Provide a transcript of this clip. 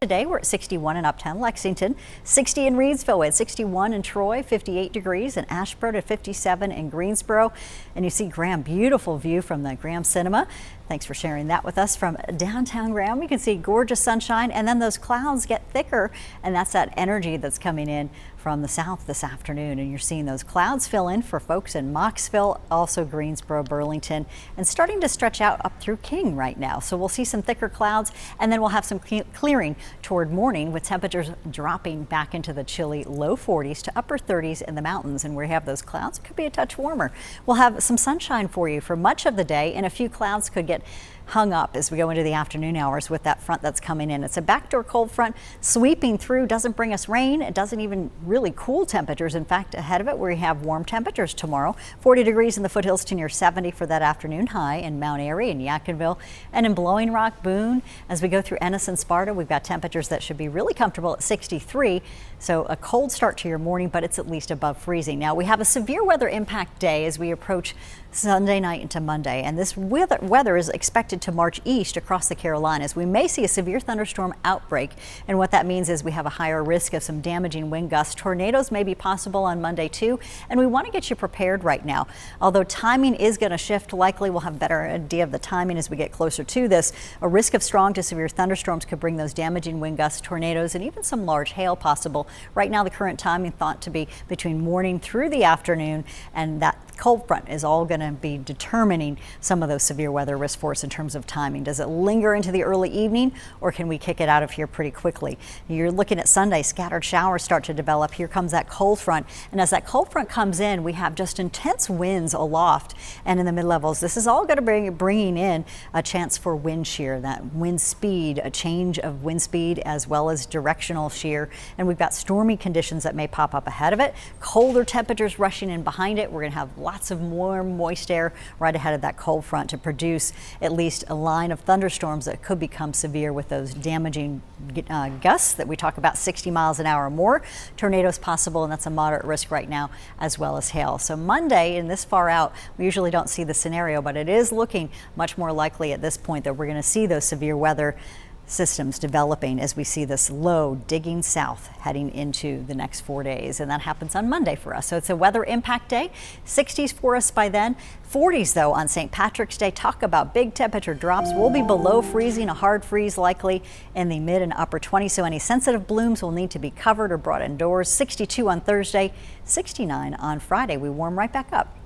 Today we're at 61 in Uptown Lexington, 60 in Reedsville, we had 61 in Troy, 58 degrees in Asheboro, to 57 in Greensboro. And you see Graham, beautiful view from the Graham Cinema. Thanks for sharing that with us from downtown Graham. You can see gorgeous sunshine, and then those clouds get thicker, and that's that energy that's coming in from the south this afternoon. And you're seeing those clouds fill in for folks in Moxville, also Greensboro, Burlington, and starting to stretch out up through King right now. So we'll see some thicker clouds, and then we'll have some clearing toward morning, with temperatures dropping back into the chilly low 40s to upper 30s in the mountains. And where we have those clouds, it could be a touch warmer. We'll have some sunshine for you for much of the day, and a few clouds could get hung up as we go into the afternoon hours with that front that's coming in. It's a backdoor cold front sweeping through, doesn't bring us rain. It doesn't even really cool temperatures. In fact, ahead of it, we have warm temperatures tomorrow. 40 degrees in the foothills to near 70 for that afternoon high in Mount Airy and Yadkinville, and in Blowing Rock, Boone. As we go through Ennis and Sparta, we've got temperatures that should be really comfortable at 63. So a cold start to your morning, but it's at least above freezing. Now we have a severe weather impact day as we approach Sunday night into Monday, and this weather is expected to march east across the Carolinas. We may see a severe thunderstorm outbreak, and what that means is we have a higher risk of some damaging wind gusts. Tornadoes may be possible on Monday too, and we want to get you prepared right now. Although timing is going to shift, likely we'll have a better idea of the timing as we get closer to this. A risk of strong to severe thunderstorms could bring those damaging wind gusts, tornadoes, and even some large hail possible. Right now, the current timing thought to be between morning through the afternoon, and that cold front is all going to be determining some of those severe weather risks for us in terms of timing. Does it linger into the early evening, or can we kick it out of here pretty quickly? You're looking at Sunday, scattered showers start to develop. Here comes that cold front, and as that cold front comes in, we have just intense winds aloft and in the mid-levels. This is all going to be bringing in a chance for wind shear, that wind speed, a change of wind speed as well as directional shear, and we've got stormy conditions that may pop up ahead of it. Colder temperatures rushing in behind it. We're going to have lots of warm, moist air right ahead of that cold front to produce at least a line of thunderstorms that could become severe with those damaging gusts that we talk about, 60 miles an hour or more. Tornadoes possible, and that's a moderate risk right now, as well as hail. So Monday, and this far out, we usually don't see the scenario, but it is looking much more likely at this point that we're going to see those severe weather systems developing as we see this low digging south heading into the next 4 days, and that happens on Monday for us. So it's a weather impact day. 60s for us by then. 40s though on St. Patrick's Day. Talk about big temperature drops. We'll be below freezing, a hard freeze likely in the mid and upper 20s, so any sensitive blooms will need to be covered or brought indoors. 62 on Thursday, 69 on Friday. We warm right back up.